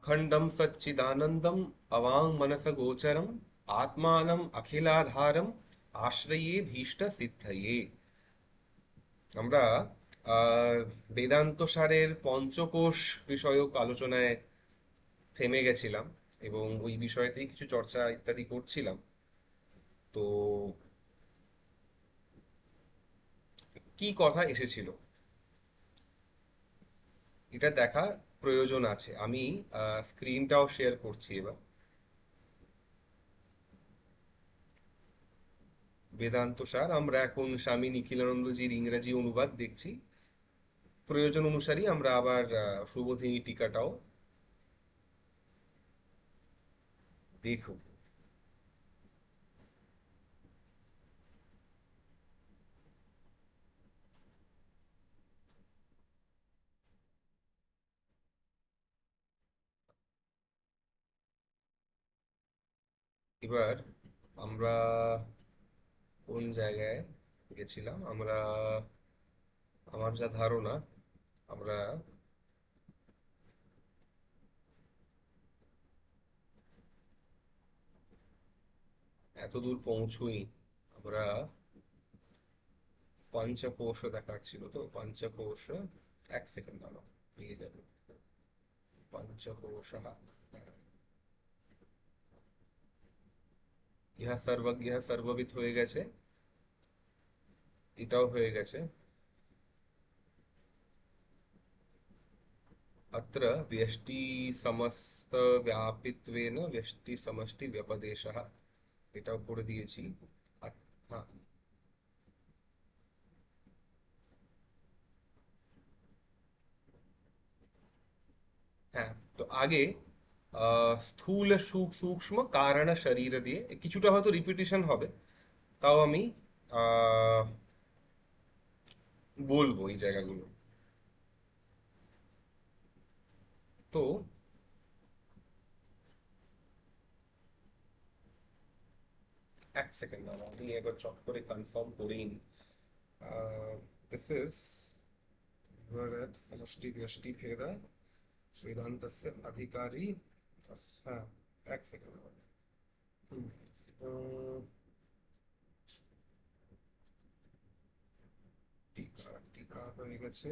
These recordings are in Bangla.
अखंडम सच्चिदानंदम अवांग मनस गोचरम आत्मानम अखिलाधारम आश्रये भीष्ट सिद्धये। আমরা বেদান্ত সারের পঞ্চকোষ বিষয়ক আলোচনায় থেমে গেছিলাম এবং ওই বিষয়তেই কিছু চর্চা ইত্যাদি করছিলাম। তো কি কথা এসেছিল এটা দেখা প্রয়োজন আছে। আমি স্ক্রিনটাও শেয়ার করছি এবার। বেদান্ত সার আমরা এখন স্বামী নিখিলানন্দজির ইংরেজি অনুবাদ দেখছি। প্রয়োজন অনুসারী আমরা আবার সুবোধিনী টিকাটাও দেখব। এবার আমরা কোন জায়গায় গেছিলাম? আমরা, আমার যা ধারণা, আমরা এত দূর পৌঁছুই। আমরা পঞ্চকোশ দেখার ছিল, তো পঞ্চকোশ, এক সেকেন্ড দাঁড়াও, পেয়ে যাবে। পঞ্চকোশ, ইহা সর্বজ্ঞ সর্ববিদ হয়ে গেছে, এটাও হয়ে গেছে। अत्र व्यष्टि समस्त व्यापित्वेन व्यष्टि समष्टि व्यपदेशः, এটাও করে দিয়েছি। হ্যাঁ, হ্যাঁ। তো আগে স্থূল সূক্ষ্ম কারণ শরীর দিয়ে কিছুটা হয়তো রিপিটিশন হবে, তাও আমি আহ, বলবো এই জায়গাগুলো। তো এক সেকেন্ড দাঁড়াও, আমি একবার চট করে কনফার্ম করেই নি। দিস ইজ সমষ্টি ব্যষ্টি ভেদ वेदान्तस्य अधिकारी। হ্যাঁ, এক সেকেন্ড। টিকা টিকা হয়ে গেছে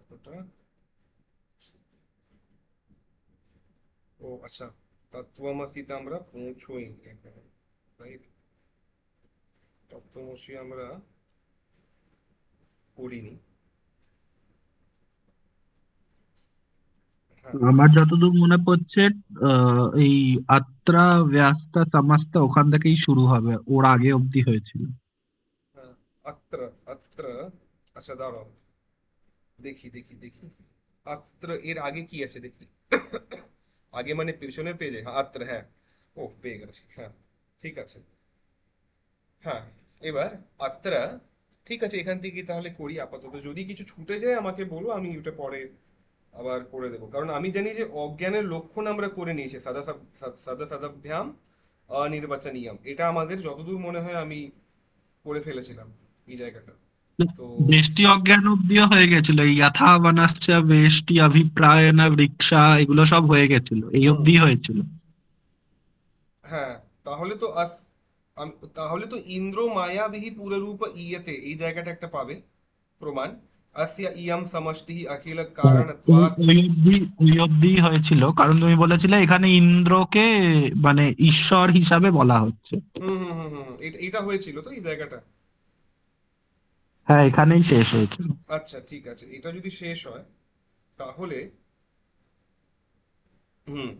এতটা। ও আচ্ছা, তত্ত্বমসিতে আমরা পৌঁছোই এখানে, রাইট? তত্ত্বমসি আমরা করিনি। হ্যাঁ, আমার যতদূর মনে পড়ছে এই আত্রা ব্যস্তা সামাস্তা ওখান থেকেই শুরু হবে, ওর আগে অব্দি হয়েছিল। হ্যাঁ। অত্র, অত্র, আচ্ছা দাঁড়াও, দেখি দেখি দেখি। অত্র এর আগে কি আছে দেখি। আগে মানে পেছনের পেজে, হ্যাঁ অত্র, হ্যাঁ। ও, পেয়ে গেছি, হ্যাঁ। ঠিক আছে। হ্যাঁ, এবার আত্রা, ঠিক আছে, এখান থেকে তাহলে করি আপাতত। যদি কিছু ছুটে যায় আমাকে বলো, আমি ওটা পরে আবার করে দেবো। কারণ আমি জানি যে অজ্ঞানের লক্ষণ আমরা করে নিয়েছি, সাদা সাদা সাদাভ্যাম অনির্বাচনীয়ম, এটা আমাদের যতদূর মনে হয় আমি করে ফেলেছিলাম এই জায়গাটা। তো বেষ্টি অজ্ঞান অব্দিও হয়ে গেছিল, এই যথা বানাশ্চ বেষ্টি অভিপ্রায় না বৃক্ষা, এগুলো সব হয়ে গেছিল, এই হুম, অব্দি হয়েছিল। হ্যাঁ। তাহলে তো তাহলে তো ইন্দ্র মায়াবিহি পুররূপ ইয়েতে, এই জায়গাটা একটা পাবে প্রমাণ। অস্য ইয়ম সমষ্টি অখিল হ্যাঁ, ওই কারণত্বাৎ। ওই অব্দি, ওই অব্দি হয়েছিল, কারণ তুমি বলেছিলে এখানে ইন্দ্রকে মানে ঈশ্বর হিসাবে বলা হচ্ছে। হুম, হুম, হুম, হুম, এটা হয়েছিল তো এই জায়গাটা। হ্যাঁ, এখানেই শেষ হয়েছিল। আচ্ছা, ঠিক আছে, এটা যদি শেষ হয় তাহলে, হুম,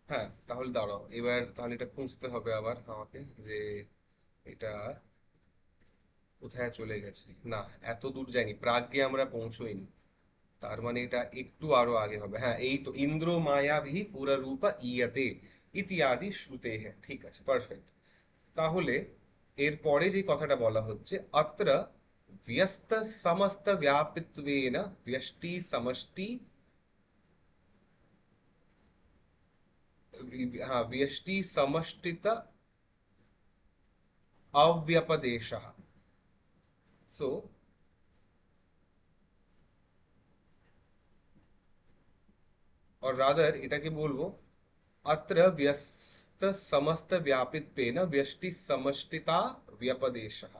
হ্যাঁ, তাহলে দাঁড়াও, এবার তাহলে এটা খুঁজতে হবে আবার আমাকে, যে এটা কোথায় চলে গেছে। না, এত দূর যায়নি, প্রাগ্ঞে আমরা পৌঁছোইনি। তার মানে এটা একটু আরো আগে হবে। হ্যাঁ, এই তো, ইন্দ্র মায়াভি পুররূপা ইয়তে ইত্যাদি শ্রুতে, হ্যাঁ ঠিক আছে, পারফেক্ট। তাহলে এরপরে যে কথাটা বলা হচ্ছে, অত্র ব্যস্ত সমস্ত ব্যাপিত্বেন ব্যষ্টি সমষ্টি, হ্যাঁ, ব্যষ্টি সমষ্টিত अव्यपदेशः। सो और रादर এটাকে বলবো अत्र व्यस्त समस्त व्यापित्वेन व्यष्टि समष्टिता व्यपदेशः।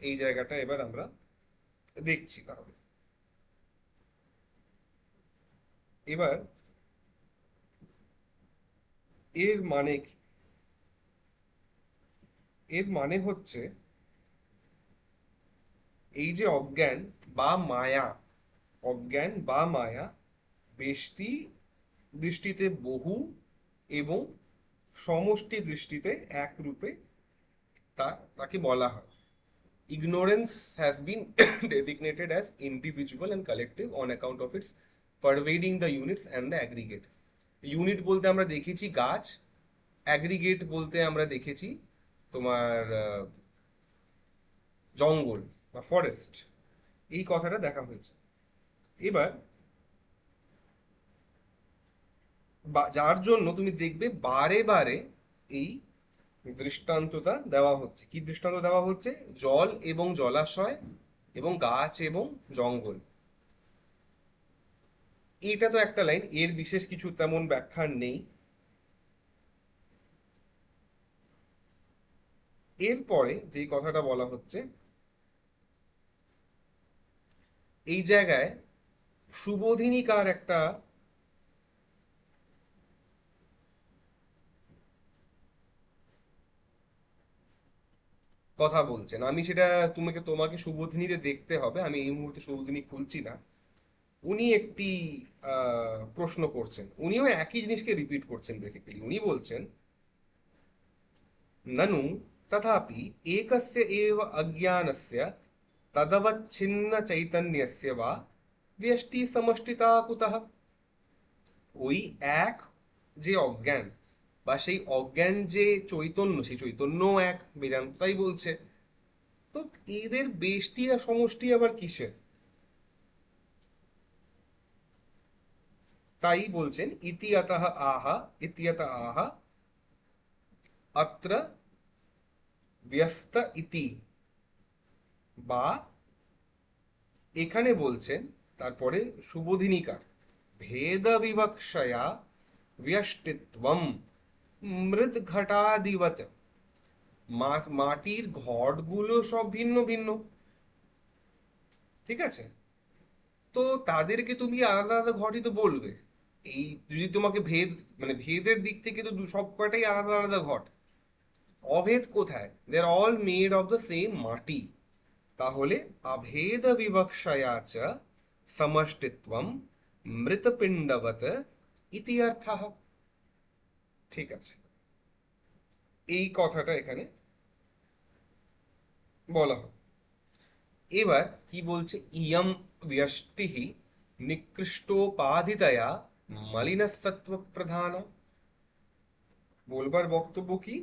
এই জায়গাটা এবার আমরা দেখছি তাহলে। এবার এর মানে কি? এর মানে হচ্ছে এই যে অজ্ঞান বা মায়া, অজ্ঞান বা মায়া ব্যষ্টি দৃষ্টিতে বহু এবং সমষ্টি দৃষ্টিতে এক রূপে তাকে বলা হয়। Ignorance has been designated as individual and collective on account of its pervading the units and the aggregate. Unit বলতে আমরা দেখেছি গাছ, অ্যাগ্রিগেট বলতে আমরা দেখেছি তোমার জঙ্গল বা ফরেস্ট, এই কথাটা দেখা হয়েছে। এবার যার জন্য তুমি দেখবে বারে বারে এই দৃষ্টান্তটা দেওয়া হচ্ছে। কি দৃষ্টান্ত দেওয়া হচ্ছে? জল এবং জলাশয় এবং গাছ এবং জঙ্গল। এইটা তো একটা লাইন, এর বিশেষ কিছু তেমন ব্যাখ্যা নেই। এরপরে যে কথাটা বলা হচ্ছে, এই জায়গায় সুবোধিনীকার একটা কথা বলছেন। আমি সেটা তোমাকে তোমাকে সুবোধিনীতে দেখতে হবে, আমি এই মুহূর্তে সুবোধিনী খুলছি না। উনি একটি প্রশ্ন করছেন, উনিও একই জিনিসকে রিপিট করছেন। বেসিক্যালি উনি বলছেন ननु तथापि एकस्य एव अज्ञानस्य तदवच्छिन्न चैतन्यस्य वा व्यष्टि समष्टिता कुतः। ওই এক যে অজ্ঞান বা সেই অজ্ঞান যে চৈতন্য, সেই চৈতন্য এক, বেদান্ত তাই বলছে। তো এদের বেষ্টি আর সমষ্টি আবার কিসের? তাই বলছেন ইতিয়াতঃ আহা, ইত্যত আহা অত্র ব্যস্ত ইতি, বা এখানে বলছেন তারপরে সুবোধিনীকার ভেদ বিবক্ষয়া ব্যষ্টিত্বম মৃৎ ঘটাদিবত। মাটির ঘটগুলো সব ভিন্ন ভিন্ন, ঠিক আছে? তো তাদেরকে তুমি আলাদা আলাদা ঘটই তো বলবে। এই যদি তোমাকে ভেদ, মানে ভেদের দিক থেকে তো সব কয়টাই আলাদা আলাদা ঘট। অভেদ কোথায়? They are all made of the same mati. তাহলে अभेद विवक्षया च समष्टित्वम মৃৎপিণ্ডবৎ ইতি অর্থঃ। ঠিক আছে, এই কথাটা এখানে বলা হয়। এবার কি বলছে? ইয়ম ব্যষ্টিঃ নিকৃষ্টোপাধিতয়া মলিনসত্ত্ব প্রধান। বলবার বক্তব্য কি?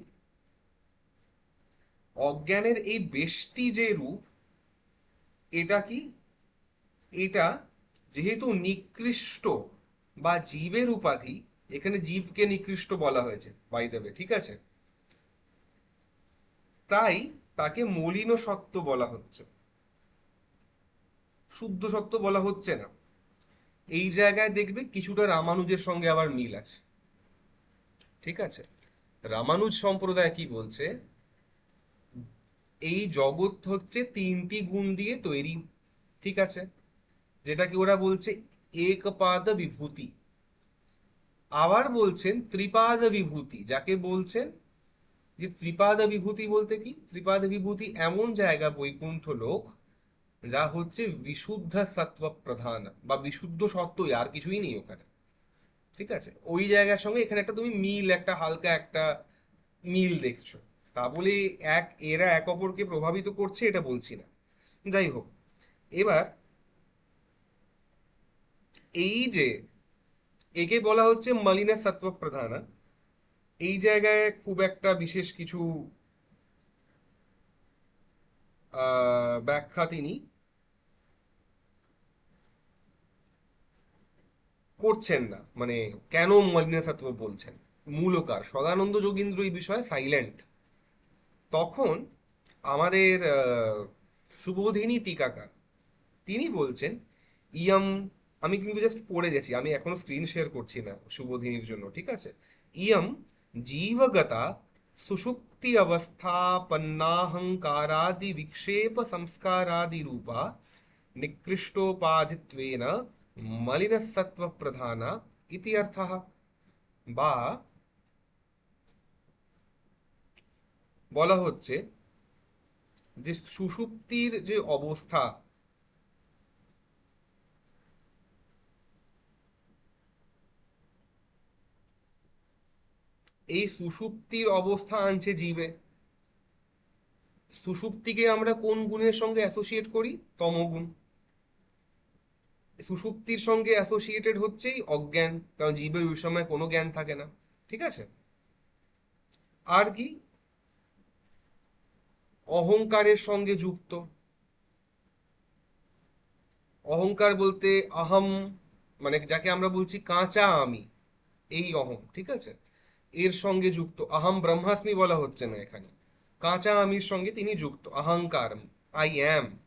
অজ্ঞানের এই বেষ্টি যে রূপ, এটা কি? এটা যেহেতু নিকৃষ্ট বা জীবের উপাধি, এখানে জীবকে নিকৃষ্ট বলা হয়েছে বাই দ্য ওয়ে, ঠিক আছে? তাই তাকে মলিন সত্ত্ব বলা হচ্ছে, শুদ্ধ সত্ত্ব বলা হচ্ছে না। এই জায়গায় দেখবে কিছুটা রামানুজের সঙ্গে আবার মিল আছে, ঠিক আছে? রামানুজ সম্প্রদায় কি বলছে? এই জগৎ হচ্ছে তিনটি গুণ দিয়ে তৈরি, ঠিক আছে? যেটাকে ওরা বলছে একপাদ বিভূতি। আবার বলছেন ত্রিপাদ বিভূতি, যাকে বলছেন যে ত্রিপাদ বিভূতি বলতে কি? ত্রিপাদ বিভূতি এমন জায়গা, বৈকুণ্ঠ লোক, যা হচ্ছে বিশুদ্ধ সত্ত্ব প্রধান বা বিশুদ্ধ সত্ত্বই, আর কিছুই নেই ওখানে, ঠিক আছে? ওই জায়গার সঙ্গে এখানে একটা তুমি মিল, একটা হালকা একটা মিল দেখছো। তা বলে এরা এক অপরকে প্রভাবিত করছে এটা বলছি না। যাই হোক, এবার এই যে একে বলা হচ্ছে মলিনা সত্ত্ব প্রধানা, এই জায়গায় খুব একটা বিশেষ কিছু ব্যাখ্যা তিনি করছেন না। মানে কেন মলিনা সত্ত্ব বলছেন, মূলকার সদানন্দ যোগীন্দ্র এই বিষয়ে সাইলেন্ট। তখন আমাদের সুবোধিনী টিকাকার তিনি বলছেন ইয়ম আমি কিন্তু জাস্ট পড়ে যাচ্ছি, আমি এখনো স্ক্রিন শেয়ার করছি না শুভদিনীর জন্য, ঠিক আছে। ইয়ম জীবগতা सुषुप्ति अवस्थापन्नाहंकारादि विक्षेप संस्कारादि रूपा निकृष्टोपाधित्वेन मलिनसत्व प्रधाना इति अर्थः। বা বলা হচ্ছে যে সুষুপ্তির যে অবস্থা, এই সুষুপ্তির অবস্থা আনছে জীবে। সুষুপ্তিকে আমরা কোন গুণের সঙ্গে অ্যাসোসিয়েট করি? তমগুণ। সুষুপ্তির সঙ্গে অ্যাসোসিয়েটেড হচ্ছেই অজ্ঞান, কারণ জীবের ওই সময় কোনো জ্ঞান থাকে না, ঠিক আছে। আর কি? অহংকারের সঙ্গে যুক্ত। অহংকার বলতে আহম, মানে যাকে আমরা বলছি কাঁচা আমি, এই অহম, ঠিক আছে, এর সঙ্গে যুক্ত। আহম ব্রহ্মাস্মি বলা হচ্ছে না এখানে, কাঁচা আমির সঙ্গে তিনি যুক্ত। অহংকার, I am,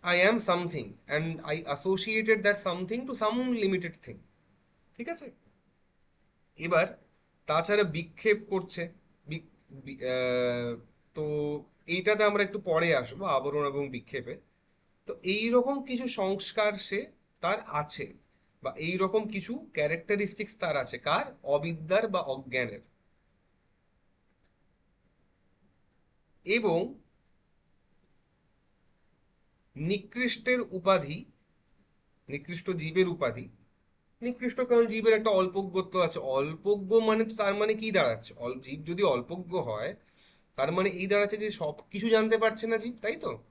I am something and I associated that something to some limited thing, ঠিক আছে। এবার তাছাড়া বিক্ষেপ করছে। বি- তো এইটাতে আমরা একটু পরে আসবো, আবরণ এবং বিক্ষেপে। তো এই রকম কিছু সংস্কার সে তার আছে, বা এই রকম কিছু ক্যারেক্টারিস্টিক্স তার আছে, কার? অবিদ্যার বা অজ্ঞানের। এবং নিকৃষ্টের উপাধি, নিকৃষ্ট জীবের উপাধি, নিকৃষ্ট কারণ জীবের একটা অল্পজ্ঞত্ব আছে। অল্পজ্ঞ মানে তো তার মানে কি দাঁড়াচ্ছে? জীব যদি অল্পজ্ঞ হয়, তার মানে এই দাঁড়াচ্ছে যে সব কিছু জানতে পারছে না জীব, তাই তো?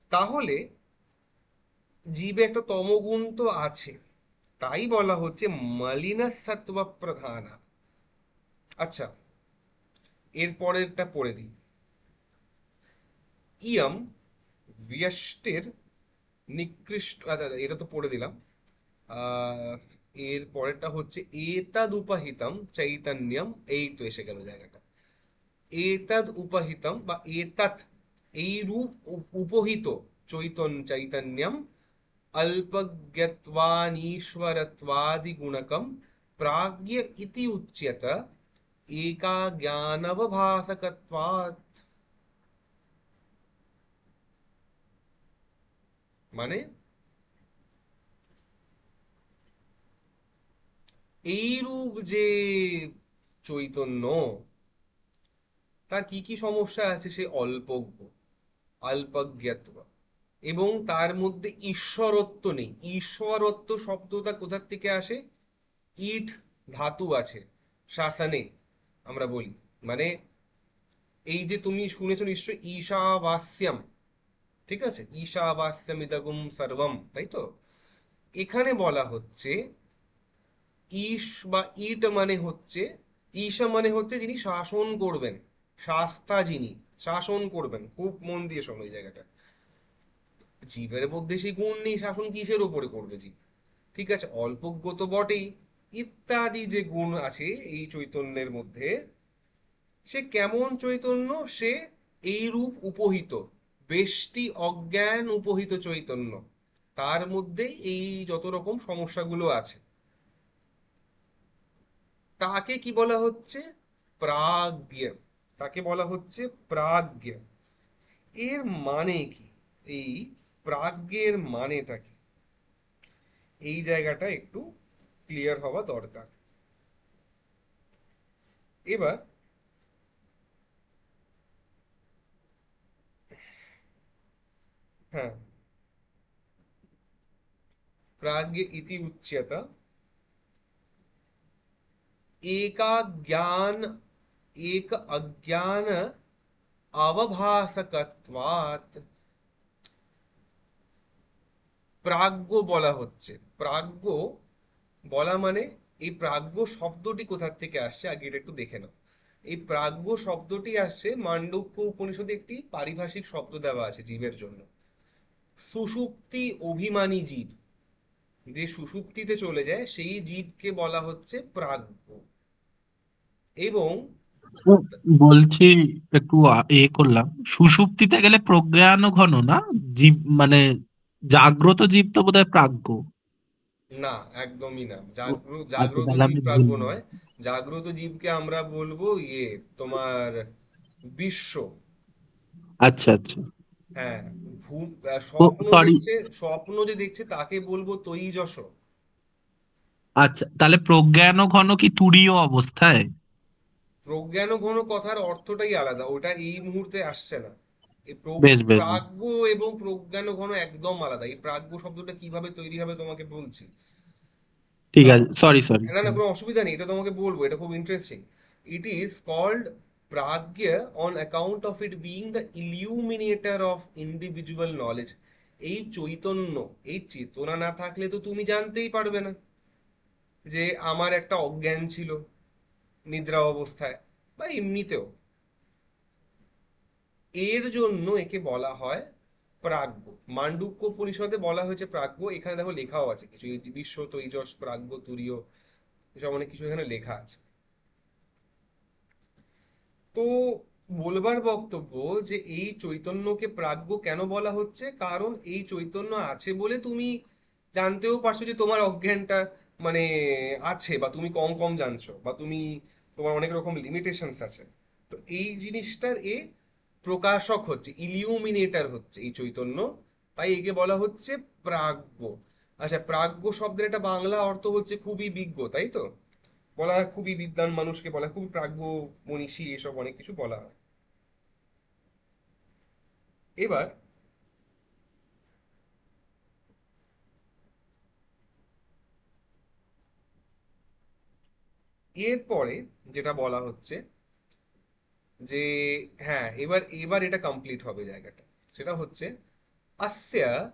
তাহলে জীবে একটা তমগুণ তো আছে, তাই বলা হচ্ছে মলিনা সত্ত্ব প্রধানা। আচ্ছা, এর পরেরটা পড়ে দিই। ইয়ম ব্যষ্টির নিকৃষ্ট, আচ্ছা আচ্ছা, এটা তো পড়ে দিলাম। আহ এর পরেরটা হচ্ছে এতদ উপহিতম চৈতন্যম, এই তো এসে গেল জায়গাটা। এতদ উপহিতম বা এতৎ, এই রূপ উপহিত চৈতন্যম अल्पज्ञत्वानीश्वरत्वादि गुणकम प्राज्ञ इति उच्यत एका ज्ञानवभासकत्वात्। মানে এইরূপ যে চৈতন্য, তার কি কি সমস্যা আছে? সে অল্পজ্ঞ, অল্পজ্ঞত্ব, এবং তার মধ্যে ঈশ্বরত্ব নেই। ঈশ্বরত্ব শব্দটা কোথার থেকে আসে? ইট ধাতু আছে শাসনে, আমরা বলি, মানে এই যে তুমি শুনেছো নিশ্চয় ঈশাবাস্যম, ঠিক আছে, ঈশাবাস্যম ইদগুম সর্বম, তাই তো? এখানে বলা হচ্ছে ঈশ বা ইট মানে হচ্ছে, ঈশা মানে হচ্ছে যিনি শাসন করবেন, শাস্তা যিনি শাসন করবেন। খুব মন দিয়ে শোনো এই জায়গাটা। জীবের মধ্যে সেই গুণ নেই, শাসন কিসের উপরে করবে জীব? ঠিক আছে, অল্পজ্ঞ তো বটেই, ইত্যাদি যে গুণ আছে এই চৈতন্যের মধ্যে, সে কেমন চৈতন্য? সে এই রূপ উপহিত, বেষ্টি অজ্ঞান উপহিত চৈতন্য, তার মধ্যে এই যত রকম সমস্যাগুলো আছে, তাকে কি বলা হচ্ছে? প্রাজ্ঞ। তাকে বলা হচ্ছে প্রাজ্ঞ। এর মানে কি? এই প্রাজ্ঞের মানেটা কি? এই জায়গাটা একটু ক্লিয়ার হওয়া দরকার। এবার হ্যাঁ, प्राज्ञ इति उच्यत एका ज्ञान एक अज्ञान अवभासकत्वात्। প্রাজ্ঞ বলা হচ্ছে, প্রাজ্ঞ বলা মানে, এই প্রাজ্ঞ শব্দটি কোথা থেকে আসছে আগে এটা একটু দেখে নাও। এই প্রাজ্ঞ শব্দটি আসছে মান্ডুক্য উপনিষদে, একটি পারিভাষিক শব্দ দেওয়া আছে জীবের জন্য। সুষুপ্তি অভিমানী জীব, যে সুষুপ্তিতে চলে যায় সেই জীবকে বলা হচ্ছে প্রাজ্ঞ। এবং ও, বলছি একটু করলাম, সুষুপ্তিতে গেলে প্রজ্ঞান ঘন না জীব, মানে জাগ্রত জীব তো বোধহয় প্রাজ্ঞ। না, একদমই না। আচ্ছা, জাগ্রত তাহলে জীব আমি ভুল প্রাজ্ঞ নয়। বলছি। জাগ্রত জীবকে আমরা বলবো তোমার বিশ্ব। আচ্ছা আচ্ছা। হ্যাঁ। ও স্বপ্ন সরি। দেখছে, স্বপ্ন যে দেখছে তাকে বলবো তৈজস। আচ্ছা, তাহলে প্রজ্ঞান ঘন কি তুরীয় অবস্থায়? প্রজ্ঞান ঘন কথার অর্থটাই আলাদা, ওটা এই মুহূর্তে আসছে না। এই বেশ বেশ বেশ। প্রাজ্ঞ এবং প্রজ্ঞান ঘন একদম আলাদা। এই প্রাজ্ঞ শব্দটা কিভাবে তৈরি হবে তোমাকে বলছি। ঠিক তা- আছে, সরি সরি। না না, কোনো অসুবিধা নেই, এটা তোমাকে বলবো, এটা খুব interesting. It is called prajna on account of it being the illuminator of individual knowledge. এই চৈতন্য, এই চেতনা না থাকলে তো তুমি জানতেই পারবে না যে আমার একটা অজ্ঞান ছিল নিদ্রা অবস্থায় বা এমনিতেও। এর জন্য একে বলা হয় প্রাজ্ঞ। মান্ডুক্য পরিষদে বলা হয়েছে প্রাজ্ঞ। এখানে দেখো লেখাও আছে কিছু, এই বিশ্ব তৈজস প্রাজ্ঞ তুরীয়, এসব অনেক কিছু এখানে লেখা আছে। তো বলবার বক্তব্য যে এই চৈতন্যকে প্রাজ্ঞ কেন বলা হচ্ছে, কারণ এই চৈতন্য আছে বলে তুমি জানতেও পারছো যে তোমার অজ্ঞানটা মানে আছে, বা তুমি কম কম জানছো, বা তোমার অনেক রকম লিমিটেশনস আছে। তো এই জিনিসটার প্রকাশক হচ্ছে, ইলিউমিনেটর হচ্ছে এই চৈতন্য। তাই একে বলা হচ্ছে প্রাজ্ঞ। আচ্ছা, প্রাজ্ঞ শব্দের একটা বাংলা অর্থ হচ্ছে খুবই বিজ্ঞ, তাই তো? বলা হয় খুবই বিদ্বান মানুষকে বলা হয়, খুবই প্রাজ্ঞ মনীষী, এসব অনেক কিছু বলা হয়। এবার এরপরে যেটা বলা হচ্ছে যে, হ্যাঁ, এবার এবার এটা কমপ্লিট হবে জায়গাটা। সেটা হচ্ছে অস্য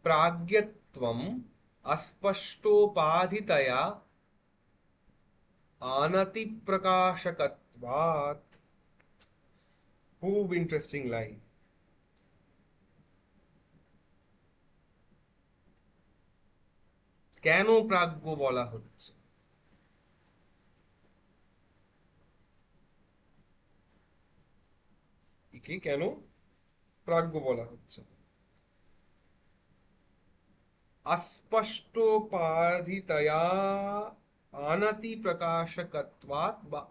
প্রাজ্ঞত্বম অস্পষ্টোপাধিতয়া আনতিপ্রকাশকত্বাৎ। খুব ইন্টারেস্টিং লাইন। কেন প্রাজ্ঞ বলা হচ্ছে? একে কেন প্রাজ্ঞ বলা হচ্ছে? अस्पष्टोपाधितया अनति प्रकाशकत्वात् বা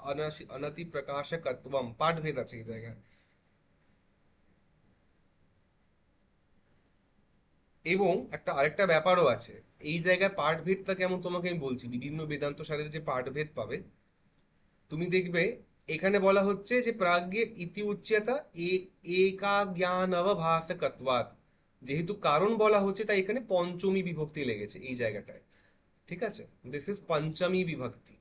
অনতি প্রকাশকত্বম, পাঠভেদ আছে এই জায়গায়। এবং একটা আরেকটা ব্যাপারও আছে এই জায়গায়। পাঠভেদটা কেমন তোমাকে আমি বলছি। বিভিন্ন বেদান্ত সারের যে পাঠভেদ পাবে তুমি দেখবে, এখানে বলা হচ্ছে যে প্রাজ্ঞে ইতি উচ্যতা একা জ্ঞান অবভাসকত্বাৎ। যেহেতু কারণ বলা হচ্ছে তাই এখানে পঞ্চমী বিভক্তি লেগেছে এই জায়গাটায়। ঠিক আছে, দিস ইজ পঞ্চমী বিভক্তি।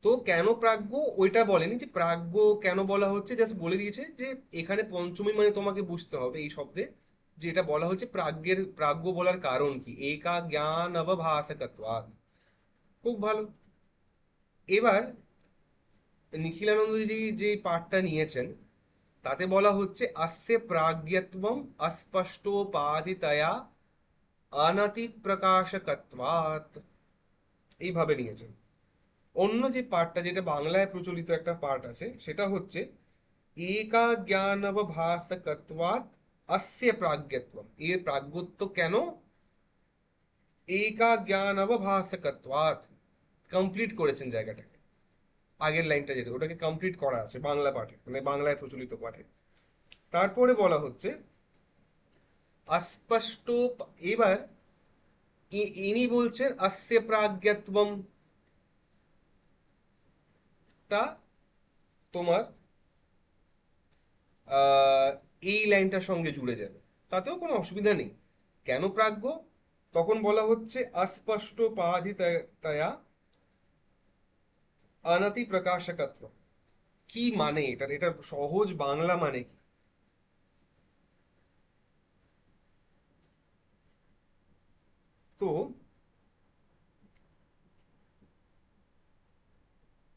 তো কেন প্রাজ্ঞ ওইটা বলেনি, যে প্রাজ্ঞ কেন বলা হচ্ছে, জাস্ট বলে দিয়েছে যে এখানে পঞ্চমী মানে তোমাকে বুঝতে হবে এই শব্দে যে এটা বলা হচ্ছে প্রাজ্ঞের, প্রাজ্ঞ বলার কারণ কি, একা জ্ঞান অবভাসকত্বাৎ। খুব ভালো। এবার নিখিলানন্দজি যে পাঠটা নিয়েছেন তাতে বলা হচ্ছে অস্য প্রাজ্ঞত্বম অস্পষ্টোপাধিতয়া অনতি প্রকাশকত্বাৎ, এইভাবে নিয়েছেন। অন্য যে পাঠটা, যেটা বাংলায় প্রচলিত একটা পাঠ আছে, সেটা হচ্ছে একা জ্ঞানবভাসকত্বাৎ অস্য প্রাজ্ঞত্বম। এর প্রাজ্ঞত্ব কেন? একা জ্ঞানবভাসকত্বাৎ। কমপ্লিট করেছেন জায়গাটাকে। আগের লাইনটা যেটা, ওটাকে কমপ্লিট করা আছে বাংলা পাঠে, মানে বাংলায় প্রচলিত পাঠে। তারপরে বলা হচ্ছে অস্পষ্ট। এবার ইনি বলছেন অস্য প্রাজ্ঞত্বম টা তোমার আহ, এই লাইনটার সঙ্গে জুড়ে যাবে, তাতেও কোনো অসুবিধা নেই। কেন প্রাজ্ঞ? তখন বলা হচ্ছে অস্পষ্ট পাধিতয়া অনতি প্রকাশকত্ব। কি মানে এটার, এটা সহজ বাংলা মানে কি? তো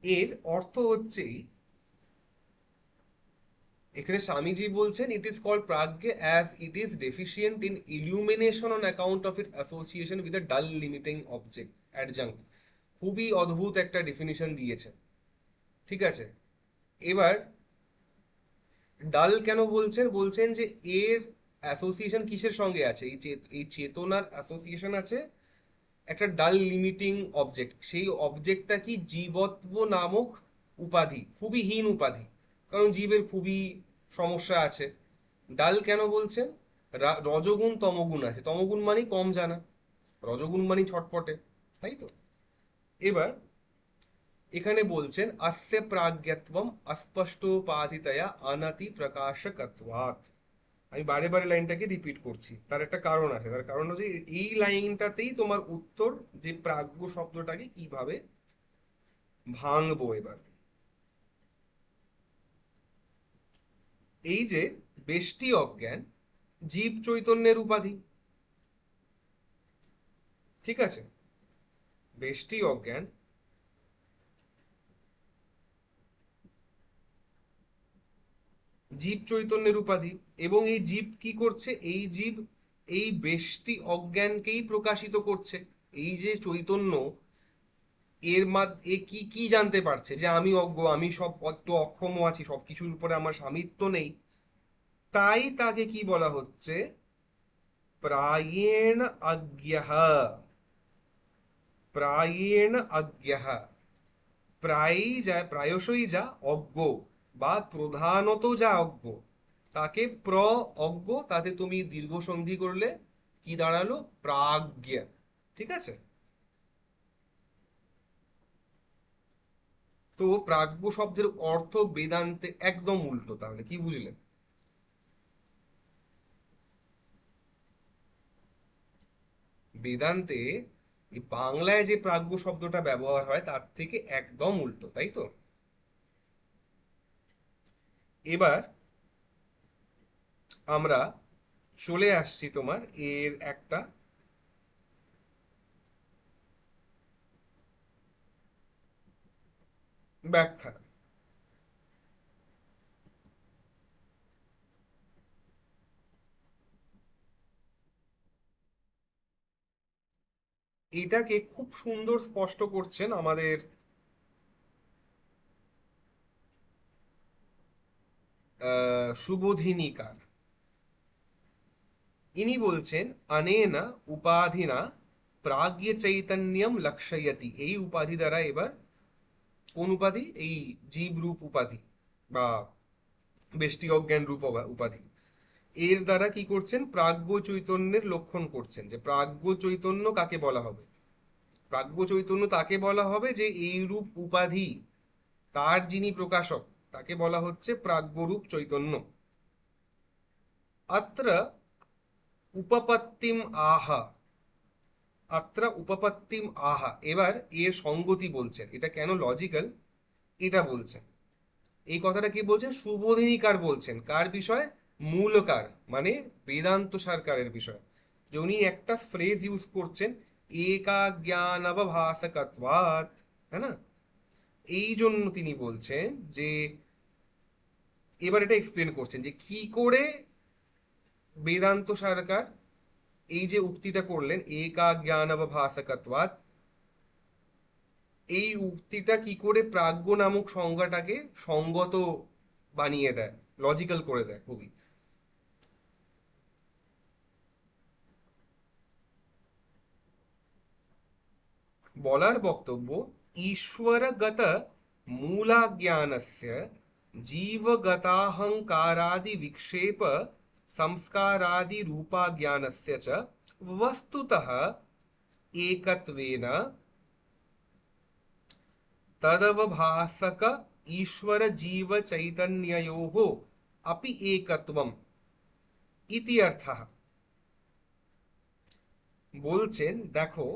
এর অর্থ হচ্ছে, এখানে স্বামীজি বলছেন it is called prajna as it is deficient in illumination on account of its association with a dull limiting object অ্যাডজাঙ্ক্ট। খুবই অদ্ভুত একটা ডেফিনিশন দিয়েছেন। ঠিক আছে। এবার ডাল কেন বলছেন, বলছেন যে এর অ্যাসোসিয়েশন কিসের সঙ্গে আছে? এই চেতনার অ্যাসোসিয়েশন আছে একটা ডাল লিমিটিং অবজেক্ট। সেই অবজেক্টটা কি? জীবত্ব নামক উপাধি, খুবই হীন উপাধি। কারণ জীবের খুবই সমস্যা আছে। ডাল কেন বলছেন? রজগুণ তমগুণ আছে, তমগুণ মানে কম জানা, রজগুণ মানে ছটপটে, তাই তো? এবার এখানে বলছেন অস্য প্রাজ্ঞত্বম অস্পষ্টোপাধিতয়া অনতি প্রকাশকত্বাৎ। আমি বারে বারে লাইনটাকে রিপিট করছি, তার একটা কারণ আছে। তার কারণ হচ্ছে এই লাইনটাতেই তোমার উত্তর, যে প্রাজ্ঞ শব্দটাকে কিভাবে ভাঙবো এবার। এই যে বেষ্টি অজ্ঞান জীব চৈতন্যের উপাধি, ঠিক আছে? বেষ্টি অজ্ঞান জীব চৈতন্যের উপাধি। এবং এই জীব কি করছে? এই জীব এই বেষ্টি অজ্ঞানকেই প্রকাশিত করছে। এই যে চৈতন্য, এ কি কি জানতে পারছে? যে আমি অজ্ঞ, আমি সব একটু অক্ষম আছি, সবকিছুর উপরে আমার স্বামিত্ব নেই। তাই তাকে কি বলা হচ্ছে? প্রায়েণ অজ্ঞः। প্রায়েণ অজ্ঞः, প্রায়ই যা, প্রায়শই যা অজ্ঞ, বা প্রধানত যা অজ্ঞ, তাকে অজ্ঞ, তাতে তুমি দীর্ঘ সন্ধি করলে কি দাঁড়ালো? প্রাজ্ঞ। ঠিক আছে? তো প্রাজ্ঞ শব্দের অর্থ বেদান্তে একদম উল্টো। তাহলে কি বুঝলে? বেদান্তে এই বাংলায় যে প্রাজ্ঞ শব্দটা ব্যবহার হয় তার থেকে একদম উল্টো, তাই তো? এবার আমরা চলে আসছি তোমার এর একটা ব্যাখ্যা। এটাকে খুব সুন্দর স্পষ্ট করছেন আমাদের সুবোধিনীকার। ইনি বলছেন অনেনা উপাধিনা প্রাজ্ঞ চৈতন্যম লক্ষয়তি। এই উপাধি দ্বারা এবার কোন উপাধি? এই জীব রূপ উপাধি বা বেষ্টি অজ্ঞান রূপ উপাধি, এর দ্বারা কি করছেন? প্রাজ্ঞ চৈতন্যের লক্ষণ করছেন। যে প্রাজ্ঞ চৈতন্য কাকে বলা হবে? প্রাজ্ঞ চৈতন্য তাকে বলা হবে যে এই রূপ উপাধি, তার যিনি প্রকাশক, তাকে বলা হচ্ছে প্রাজ্ঞরূপ চৈতন্য। অত্র উপপত্তিম আহা। আত্রা উপপত্তিম আহা, এবার এর সঙ্গতি বলছেন। এটা কেন লজিক্যাল এটা বলছেন। এই কথাটা কি বলছেন? সুবোধিনীকার বলছেন। কার বিষয়? মূলকার, মানে বেদান্ত সরকারের বিষয়। যে উনি একটা ফ্রেজ ইউজ করছেন, একা জ্ঞানবভাসকত্বাৎ, হ্যাঁ না? এই জন্য তিনি বলছেন যে, এবার এটা এক্সপ্লেন করছেন যে কি করে বেদান্ত সরকার এই যে উক্তিটা করলেন একা জ্ঞানবভাসকত্বাৎ, এই উক্তিটা কি করে প্রাজ্ঞ নামক সংজ্ঞাটাকে সঙ্গত বানিয়ে দেয়, লজিক্যাল করে দেয় খুবই। বলার বক্তব্য, ঈশ্বরগত মূলাজ্ঞানস্য জীবগতাহংকারাদি বিক্ষেপ সংস্কারাদি रूपाज्ञानस्य च वस्तुतः एकत्वेन तदवभासक ईश्वर जीव चैतन्ययोः अपि एकत्वम् इति अर्थः। বলছেন দেখো,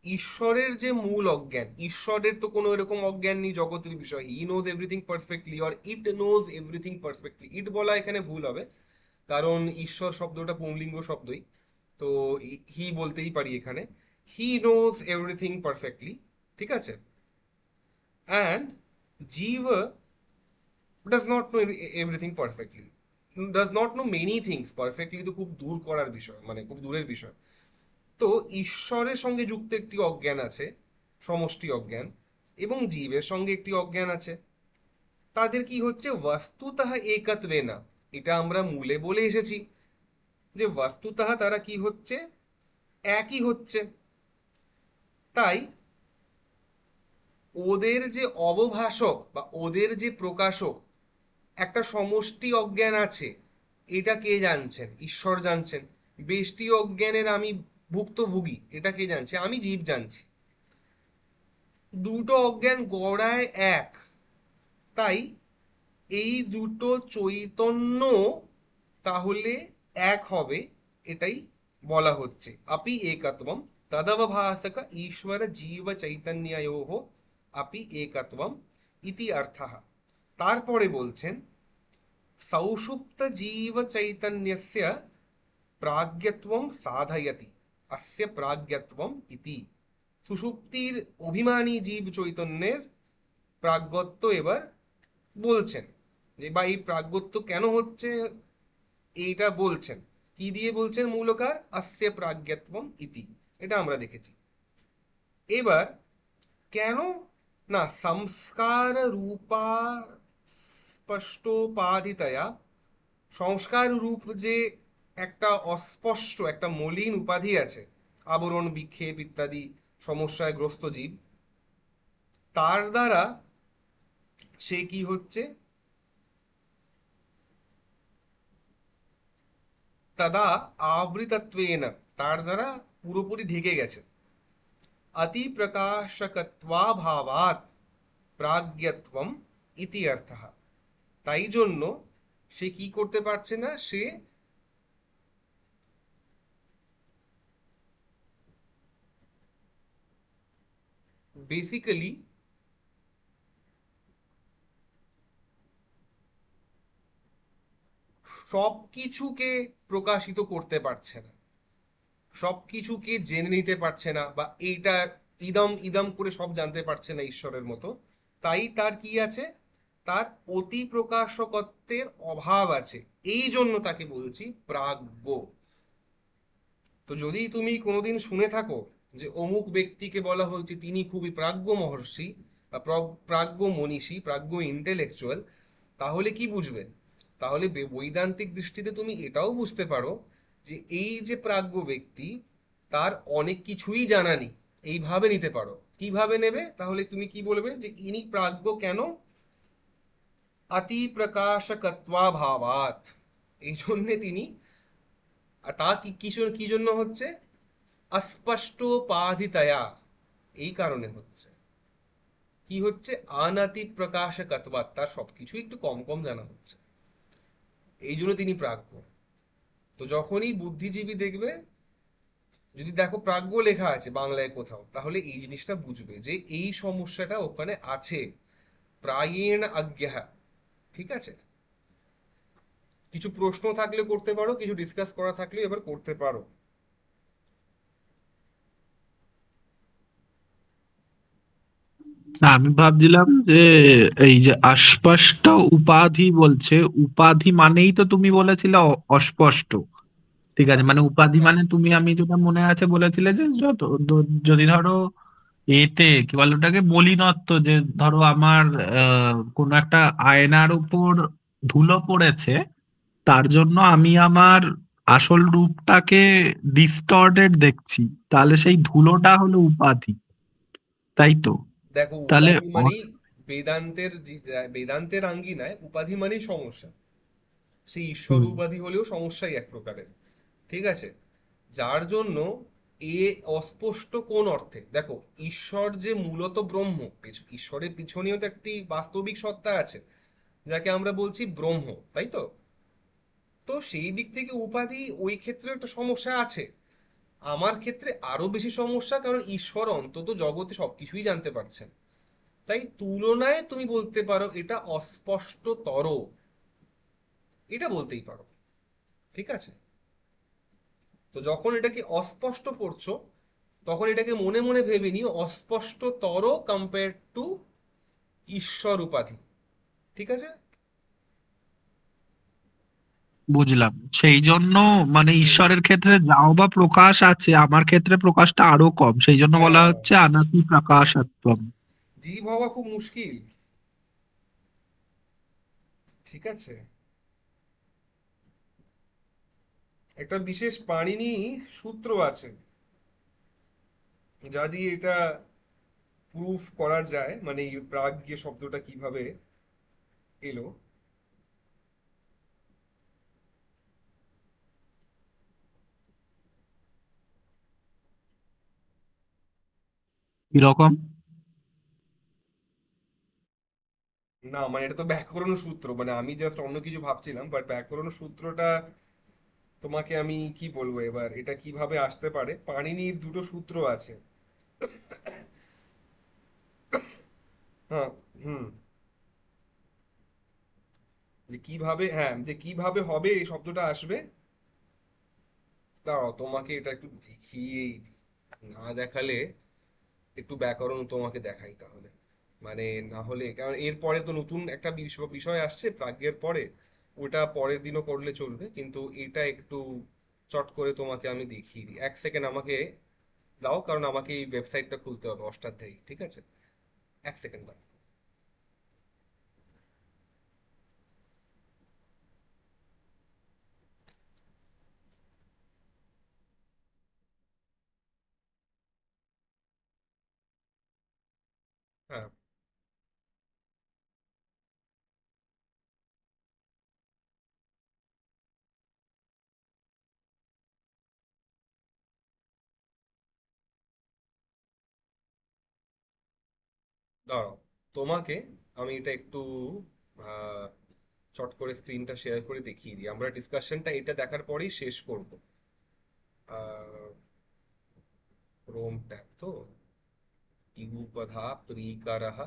ঈশ্বরের যে মূল অজ্ঞান, ঈশ্বরের তো কোনো এরকম অজ্ঞান নেই জগতের বিষয়। He knows everything perfectly, or it knows everything perfectly. It বলা এখানে ভুল হবে, কারণ ঈশ্বর শব্দটা পুংলিঙ্গ শব্দই। তো হি বলতেই পারি এখানে। হি নোজ এভরিথিং পারফেক্টলি, ঠিক আছে? অ্যান্ড জীব does not know everything perfectly, does not know many things perfectly. তো খুব দূর করার বিষয়, মানে খুব দূরের বিষয়। তো ঈশ্বরের সঙ্গে যুক্ত একটি অজ্ঞান আছে, সমষ্টি অজ্ঞান, এবং জীবের সঙ্গে একটি অজ্ঞান আছে। তাদের কি হচ্ছে বস্তুতঃ একত্বেনা, এটা আমরা মূলে বলে এসেছি যে বস্তুতঃ তারা কি হচ্ছে, একই হচ্ছে। তাই ওদের যে অবভাষক বা ওদের যে প্রকাশক, একটা সমষ্টি অজ্ঞান আছে, এটা কে জানছেন? ঈশ্বর জানছেন। ব্যষ্টি অজ্ঞানের আমি ভুক্তভোগী, এটা কে জানছে? আমি জীব জানছি। দুটো অজ্ঞান গড়ায় এক। তাই এই দুটো চৈতন্য তাহলে এক হবে, এটাই বলা হচ্ছে। আপি একত্বম তদবভাসক ঈশ্বর জীব চৈতন্যয়োঃ আপি একত্বম ইতি অর্থঃ। তারপরে বলছেন সৌষুপ্ত জীব চৈতন্যস্য প্রাজ্ঞত্বং সাধয়তি অস্য প্রাজ্ঞত্বম ইতি। সুষুপ্তির অভিমানী জীব চৈতন্যের প্রাজ্ঞত্ব এবার বলছেন, যে বা এই প্রাজ্ঞত্ব কেন হচ্ছে এইটা বলছেন। কি দিয়ে বলছেন? মূলকার অস্য প্রাজ্ঞত্বম ইতি, এটা আমরা দেখেছি। এবার কেন না সংস্কার রূপা স্পষ্টোপাধিতয়া, সংস্কার রূপ যে একটা অস্পষ্ট একটা মলিন উপাধি আছে, আবরণ বিক্ষেপ ইত্যাদি সমস্যায় গ্রস্ত জীব, তার দ্বারা সে কি হচ্ছে, তদা আবৃতত্বেন, তার দ্বারা পুরোপুরি ঢেকে গেছে। অতি প্রকাশকত্বাভাবাৎ প্রাজ্ঞত্বম ইতি অর্থঃ। তাই জন্য সে কি করতে পারছে না, সে বেসিক্যালি সব কিছুকে প্রকাশিত করতে পারছে না, সব কিছুকে জেনে নিতে পারছে না, বা এইটা ইদম ইদম করে সব জানতে পারছে না ঈশ্বরের মতো। তাই তার কি আছে, তার অতি প্রকাশকত্বের অভাব আছে। এই জন্য তাকে বলছি প্রাজ্ঞ। তো যদি তুমি কোনোদিন শুনে থাকো যে অমুক ব্যক্তিকে বলা হয়েছে তিনি খুবই প্রাজ্ঞ মহর্ষি বা প্রাজ্ঞ মনীষী, প্রাজ্ঞ ইন্টেলেকচুয়াল, তাহলে কি বুঝবে? তাহলে বৈদান্তিক দৃষ্টিতে তুমি এটাও বুঝতে পারো যে এই যে প্রাজ্ঞ ব্যক্তি, তার অনেক কিছুই জানা নেই। এইভাবে নিতে পারো। কিভাবে নেবে? তাহলে তুমি কি বলবে যে ইনি প্রাজ্ঞ কেন? অতি প্রকাশকত্বাভাবাৎ, এই জন্যে তিনি। আর তা কি কি জন্য হচ্ছে? অস্পষ্ট পাধিতয়া, এই কারণে হচ্ছে। কি হচ্ছে? অনতি প্রকাশকত্বাৎ, তার সবকিছু একটু কম কম জানা হচ্ছে, এই জন্য তিনি প্রাজ্ঞ। তো যখনই বুদ্ধিজীবী দেখবে, যদি দেখো প্রাজ্ঞ লেখা আছে বাংলায় কোথাও, তাহলে এই জিনিসটা বুঝবে যে এই সমস্যাটা ওখানে আছে, প্রায়েণ আজ্ঞা। ঠিক আছে? কিছু প্রশ্ন থাকলে করতে পারো, কিছু ডিসকাস করা থাকলে এবার করতে পারো। না, আমি ভাবছিলাম যে এই যে অস্পষ্ট উপাধি বলছে, উপাধি মানেই তো তুমি বলেছিলে অস্পষ্ট। ঠিক আছে, মানে উপাধি হ্যাঁ, মানে তুমি, আমি যেটা মনে আছে বলেছিলে যে যত যদি ধরো এতে কি বলে ওটাকে মলিনত্ব, যে ধরো আমার কোনো একটা আয়নার উপর ধুলো পড়েছে, তার জন্য আমি আমার আসল রূপটাকে ডিস্টর্টেড দেখছি, তাহলে সেই ধুলোটা হলো উপাধি, তাই তো? দেখো তাহলে উপাধি মানেই বেদান্তের বেদান্তের আঙ্গিনায় উপাধি মানেই সমস্যা। সেই ঈশ্বর হুম, উপাধি হলেও সমস্যাই এক প্রকারের। ঠিক আছে? যার জন্য এ অস্পষ্ট কোন অর্থে, দেখো ঈশ্বর যে মূলত ব্রহ্ম, ঈশ্বরের পিছনেও তো একটি বাস্তবিক সত্তা আছে যাকে আমরা বলছি ব্রহ্ম, তাই তো? তো সেই দিক থেকে উপাধি ওই ক্ষেত্রে একটা সমস্যা আছে। আমার ক্ষেত্রে আরো বেশি সমস্যা, কারণ ঈশ্বর অন্তত জগতে সবকিছুই জানতে পারছেন। তাই তুলনায় তুমি বলতে পারো এটা অস্পষ্টতর, এটা বলতেই পারো। ঠিক আছে? তো যখন এটাকে অস্পষ্ট পড়ছো, তখন এটাকে মনে মনে ভেবে নিও অস্পষ্টতর কম্পেয়ার টু ঈশ্বর উপাধি। ঠিক আছে? বুঝলাম। সেই জন্য মানে হুম। ঈশ্বরের ক্ষেত্রে যাও বা প্রকাশ আছে, আমার ক্ষেত্রে প্রকাশটা আরো কম, সেই জন্য বলা হ্যাঁ, হচ্ছে আনাতি প্রকাশাত্মম। জীব হওয়া খুব মুশকিল। ঠিক আছে, একটা বিশেষ পাণিনি সূত্র আছে যা দিয়ে এটা প্রুফ করা যায়, মানে এই প্রাজ্ঞ শব্দটা কিভাবে এলো। কিরকম? না মানে এটা তো ব্যাকরণ সূত্র, মানে আমি জাস্ট অন্য কিছু ভাবছিলাম, বাট ব্যাকরণ সূত্রটা তোমাকে আমি কি বলবো এবার, এটা কিভাবে আসতে পারে। পাণিনির দুটো সূত্র আছে। হ্যাঁ। হুম। যে কিভাবে, হ্যাঁ, যে কিভাবে হবে এই শব্দটা আসবে। দাঁড়াও তোমাকে এটা একটু দেখিয়েই দিই। না দেখালে একটু ব্যাকরণ তোমাকে দেখাই তাহলে। মানে না হলে, কারণ এর পরে তো নতুন একটা বিষয় আসছে প্রাজ্ঞের পরে, ওটা পরের দিনও করলে চলবে, কিন্তু এটা একটু চট করে তোমাকে আমি দেখিয়ে দিই। এক সেকেন্ড আমাকে দাও, কারণ আমাকে এই ওয়েবসাইটটা খুলতে হবে অষ্টাধ্যায়ী, ঠিক আছে? এক সেকেন্ড দাও। হ্যাঁ, দাঁড়াও তোমাকে আমি এটা একটু আহ, চট করে স্ক্রিনটা শেয়ার করে দেখিয়ে দিই। আমরা ডিসকাশনটা এটা দেখার পরেই শেষ করব। ক্রোম ট্যাব তো, ইগুপধা প্রিকারহ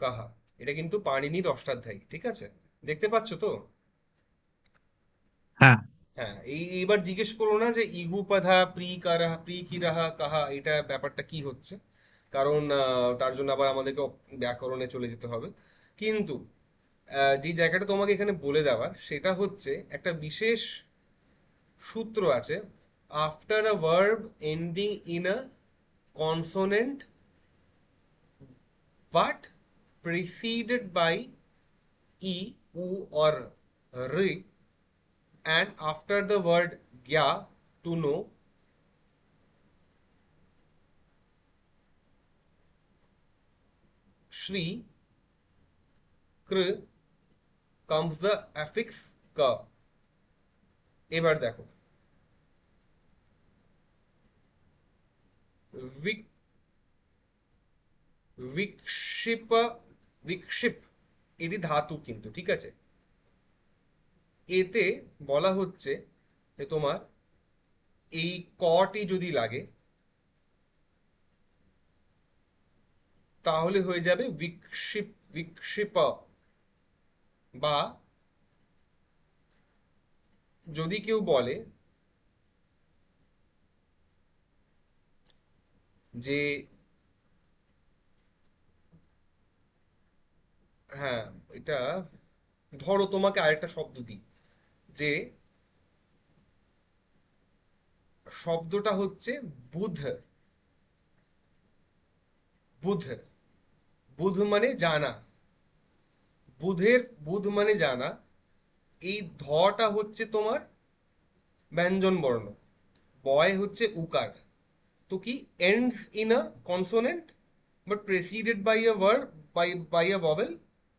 কাহা, এটা কিন্তু পাণিনির অষ্টাধ্যায়ী, ঠিক আছে? দেখতে পাচ্ছ তো? হ্যাঁ। হ্যাঁ, এইবার জিজ্ঞেস করো না যে ইগুপধা প্রিকারহ প্রিকিরহ কাহা, এটা ব্যাপারটা কি হচ্ছে, কারণ তার জন্য আবার আমাদেরকে ব্যাকরণে চলে যেতে হবে। কিন্তু যে জায়গাটা তোমাকে এখানে বলে দেওয়ার সেটা হচ্ছে একটা বিশেষ সূত্র আছে। After a verb ending in a consonant but preceded by e, u or r, and after the word gya, to know, shri, kr, comes the affix ka। এবার দেখো, विक विक्षिप विक्षिप এটি ধাতু কিন্তু, ঠিক আছে? এতে বলা হচ্ছে যে তোমার এই কটি যদি লাগে তাহলে হয়ে যাবে বিক্ষিপ বিক্ষিপ। বা যদি কেউ বলে যে, হ্যাঁ, এটা ধরো তোমাকে আরেকটা শব্দ দিই, যে শব্দটা হচ্ছে বুধ। বুধ, বুধ মানে জানা, বুধের বুধ মানে জানা। এই ধটা হচ্ছে তোমার ব্যঞ্জন বর্ণ, বয় হচ্ছে উকার। তো কি, ends in a consonant but preceded by a verb, by a vowel,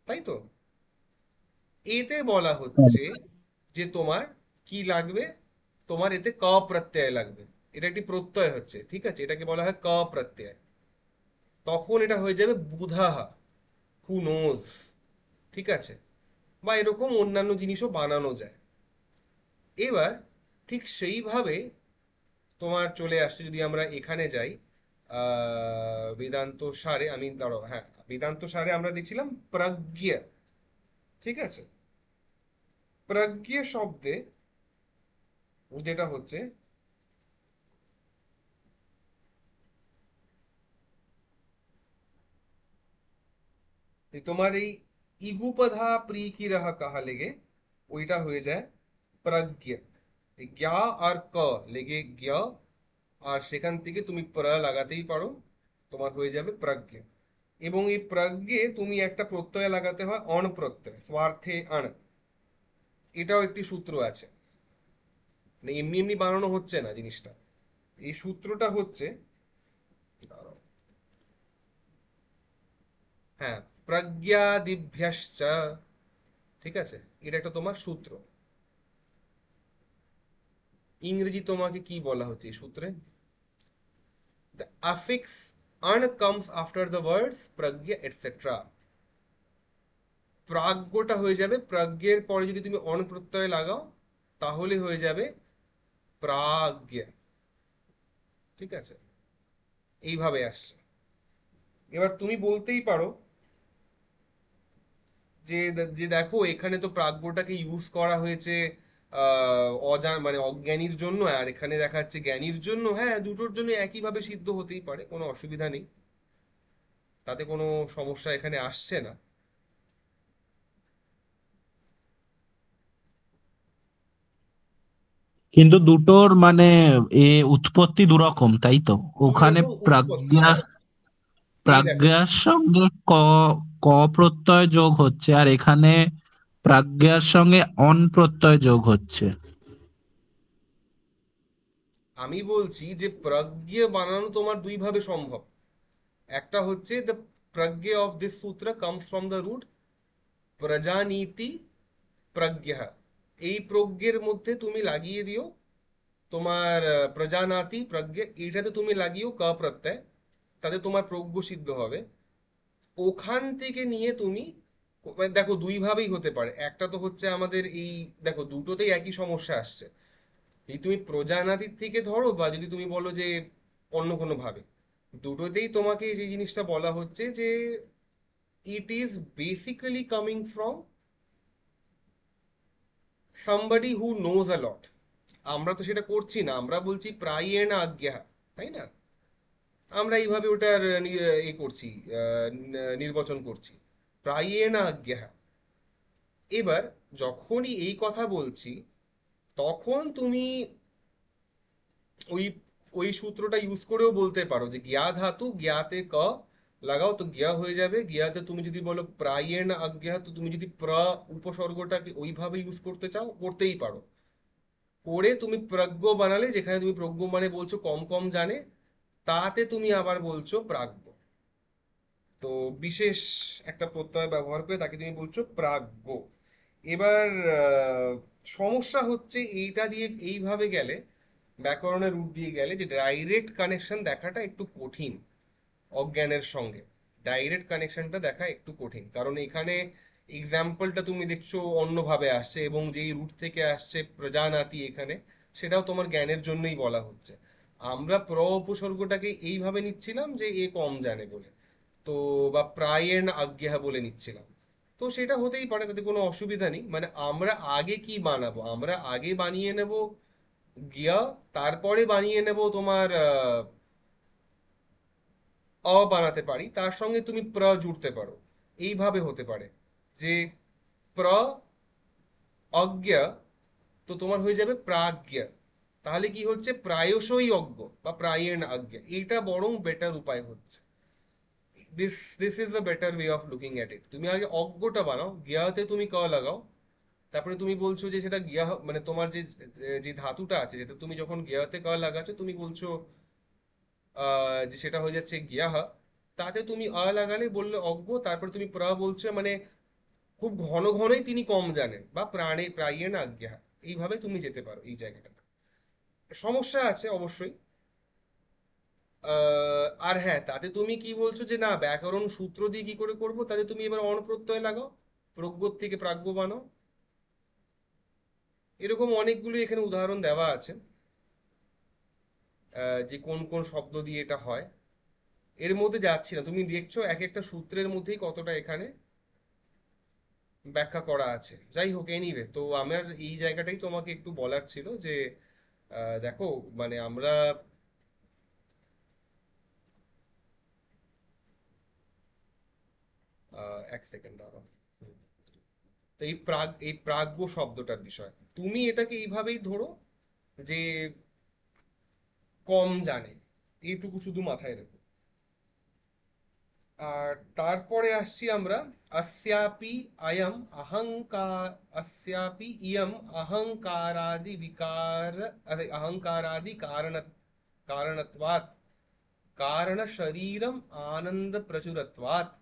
তাই তো? এতে বলা হচ্ছে যে তোমার কি লাগবে, তোমার এতে ক প্রত্যয় লাগবে। এটা একটি প্রত্যয় হচ্ছে, ঠিক আছে? এটাকে বলা হয় ক প্রত্যয়। তখন এটা হয়ে যাবে বুধাহা, হু নোজ, ঠিক আছে? বা এরকম অন্যান্য জিনিসও বানানো যায়। এবার ঠিক সেইভাবে তোমার চলে আসছে, যদি আমরা এখানে যাই বেদান্ত সারে, আমি দাঁড়াও, হ্যাঁ, বেদান্ত সারে আমরা দেখছিলাম প্রজ্ঞ, ঠিক আছে? প্রজ্ঞ শব্দে যেটা হচ্ছে, যে তোমার এই ইগুপধা প্রিকিরহ কাহা লেগে ওইটা হয়ে যায় প্রজ্ঞ। এই জ্ঞা আর ক লেগে জ্ঞ, আর সেখান থেকে তুমি প্র লাগাতেই পারো, তোমার হয়ে যাবে প্রজ্ঞ। এবং এই প্রজ্ঞে তুমি একটা প্রত্যয় লাগাতে হয় অণ প্রত্যয়, স্বার্থে আণ। এটাও একটি সূত্র আছে, মানে এমনি এমনি বানানো হচ্ছে না জিনিসটা। এই সূত্রটা হচ্ছে, দাঁড়াও, হ্যাঁ, প্রজ্ঞাদিভ্যাশ্চ, ঠিক আছে, এটা একটা তোমার সূত্র। ইংরেজি তোমাকে কি বলা হচ্ছে এই সূত্রে? দ্য affix আন comes after the words pragya etc. প্রাজ্ঞটা হয়ে যাবে, প্রাজ্ঞের পরে যদি তুমি অন প্রত্যয় লাগাও তাহলে হয়ে যাবে প্রাজ্ঞ। ঠিক আছে, এইভাবে আসছে। এবার তুমি বলতেই পারো যে দেখো এখানে তো প্রাজ্ঞটাকে ইউজ করা হয়েছে মানে অজ্ঞানীর জন্য, আর এখানে দেখা যাচ্ছে জ্ঞানীর জন্য। হ্যাঁ, দুটোর জন্য একইভাবে সিদ্ধ হতেই পারে, কোনো অসুবিধা নেই, তাতে কোনো সমস্যা এখানে আসছে না। কিন্তু দুটোর মানে উৎপত্তি দুরকম, তাই তো? দুই ওখানে রকম উৎপত্তি, প্রাজ্ঞা, হ্যাঁ। এই দেখো, প্রাজ্ঞার সঙ্গে ক প্রত্যয় যোগ হচ্ছে, আর এখানে প্রাজ্ঞার সঙ্গে অন প্রত্যয় যোগ হচ্ছে। আমি বলছি যে প্রজ্ঞ বানানো তোমার দুই ভাবে সম্ভব। একটা হচ্ছে দ্য প্রজ্ঞ অফ দিস সূত্র কামস ফ্রম দ্য রুট প্রজানীতি প্রজ্ঞা। এই প্রজ্ঞের মধ্যে তুমি লাগিয়ে দিও তোমার প্রজানাতি প্রজ্ঞা, এইটাতে তুমি লাগিয়েও ক প্রত্যয়, তাতে তোমার প্রজ্ঞ সিদ্ধ হবে। ওখান থেকে নিয়ে তুমি মানে দেখো দুই ভাবেই হতে পারে। একটা তো হচ্ছে আমাদের এই, দেখো দুটোতেই একই সমস্যা আসছে। এই তুমি প্রজানাতির থেকে ধরো বা যদি তুমি বলো যে অন্য কোনো ভাবে, দুটোতেই তোমাকে যে জিনিসটা বলা হচ্ছে যে it is basically coming from somebody who knows a lot. আমরা তো সেটা করছি না, আমরা বলছি প্রায়েণ আজ্ঞা, তাই না? আমরা এইভাবে ওটার করছি, নির্বাচন করছি, প্রায়েণ আজ্ঞা। এবার যখনই এই কথা বলছি তখন তুমি ওই ওই সূত্রটা ইউজ করেও বলতে পারো যে জ্ঞা ধাতু জ্ঞাতে ক লাগাও তো জ্ঞা হয়ে যাবে। জ্ঞাতে তুমি যদি বলো প্রায়েণ আজ্ঞা, তো তুমি যদি উপসর্গটাকে ওইভাবে ইউজ করতে চাও করতেই পারো। করে তুমি প্রজ্ঞ বানালে, যেখানে তুমি প্রজ্ঞ মানে বলছো কম কম জানে, তাতে তুমি আবার বলছো প্রাজ্ঞ। তো বিশেষ একটা প্রত্যয় ব্যবহার করে তাকে তুমি বলছো প্রাজ্ঞ। এবার সমস্যা হচ্ছে এইটা দিয়ে এইভাবে গেলে, ব্যাকরণের রূপ দিয়ে গেলে, যে ডাইরেক্ট কানেকশন দেখাটা একটু কঠিন। অজ্ঞানের সঙ্গে ডাইরেক্ট কানেকশনটা দেখা একটু কঠিন, কারণ এখানে এক্সাম্পলটা তুমি দেখছো অন্যভাবে আসছে, এবং যেই রুট থেকে আসছে প্রজানাতি এখানে, সেটাও তোমার জ্ঞানের জন্যই বলা হচ্ছে। আমরা উপসর্গটাকে এইভাবে নিচ্ছিলাম যে এ কম জানে বলে, তো বা প্রায়েণ আজ্ঞা বলে নিচ্ছিলাম। তো সেটা হতেই পারে, তাতে কোনো অসুবিধা নেই। মানে আমরা আগে কি বানাবো, আমরা আগে বানিয়ে নেব গিয়া, তারপরে বানিয়ে নেব তোমার বানাতে পারি, তার সঙ্গে তুমি জুড়তে পারো। এইভাবে হতে পারে যে প্র অজ্ঞা, তো তোমার হয়ে যাবে প্রাজ্ঞা। তাহলে কি হচ্ছে, প্রায়শই অজ্ঞ বা প্রায়েণ আজ্ঞা। এইটা বরং বেটার উপায় হচ্ছে। This is a better way of looking at it. তুমি আগে অজ্ঞটা বানাও, জ্ঞাতে তুমি ক লাগাও, তারপরে তুমি বলছো যে সেটা জ্ঞা, মানে তোমার যে যে ধাতুটা আছে, যেটা তুমি যখন জ্ঞাতে ক লাগাচ্ছ তুমি বলছো যে সেটা হয়ে যাচ্ছে জ্ঞাহ। তাতে তুমি লাগালে বললে অজ্ঞ, তারপরে তুমি বলছো, মানে খুব ঘন ঘনই তিনি কম জানেন, বা প্রায়েণ আজ্ঞা। এইভাবে তুমি যেতে পারো এই জায়গাটাতে। সমস্যা আছে অবশ্যই। আর হ্যাঁ, তাতে তুমি কি বলছো যে না ব্যাকরণ সূত্র দিয়ে কি করে করবো, তাতে তুমি এবার অণপ্রত্যয় লাগাও, প্রজ্ঞ থেকে প্রাজ্ঞ বানাও। এরকম অনেকগুলো এখানে উদাহরণ দেওয়া আছে, যে কোন কোন শব্দ দিয়ে এটা হয়। এর মধ্যে যাচ্ছি না, তুমি দেখছো এক একটা সূত্রের মধ্যেই কতটা এখানে ব্যাখ্যা করা আছে। যাই হোক, এনিওয়ে, তো আমার এই জায়গাটাই তোমাকে একটু বলার ছিল যে দেখো, মানে আমরা এক সেকেন্ড দাঁড়াও। তো এই প্রাজ্ঞ শব্দটার বিষয় তুমি এটাকে এইভাবেই ধরো যে কম জানে, এইটুকু শুধু মাথায় রেখো। আর তারপরে আসছি আমরা अस्यापि अयम् अहंकार अस्यापि इयम् अहंकारादि विकार अहंकारादि कारणत्वात् कारण शरीरम आनंद प्रचुरत्वात्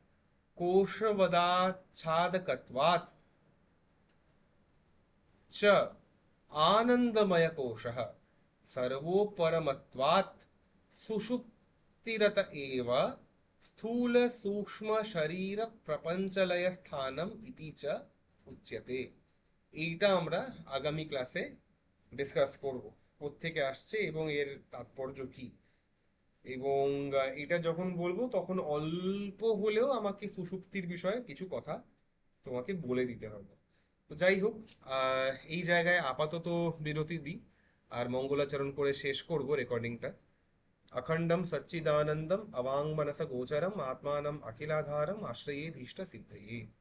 कोशवदाच्छादकत्वात् च आनंदमय कोशः सर्वोपरमत्वात् सुषुप्तिरत एव স্থূল সূক্ষ্ম শরীর প্রপঞ্চলয় স্থানম ইতি চ উচ্যতে। এইটা আমরা আগামী ক্লাসে ডিসকাস করব, কোত্থেকে আসছে এবং এর তাৎপর্য কি। এবং এটা যখন বলবো তখন অল্প হলেও আমাকে সুষুপ্তির বিষয়ে কিছু কথা তোমাকে বলে দিতে হবে। তো যাই হোক, এই জায়গায় আপাতত বিরতি দিই আর মঙ্গলাচরণ করে শেষ করব রেকর্ডিংটা। अखंडम सच्चिदानंदम अवांग मनस गोचरम आत्मानम अखिलाधारम आश्रये भीष्ट सिद्धये।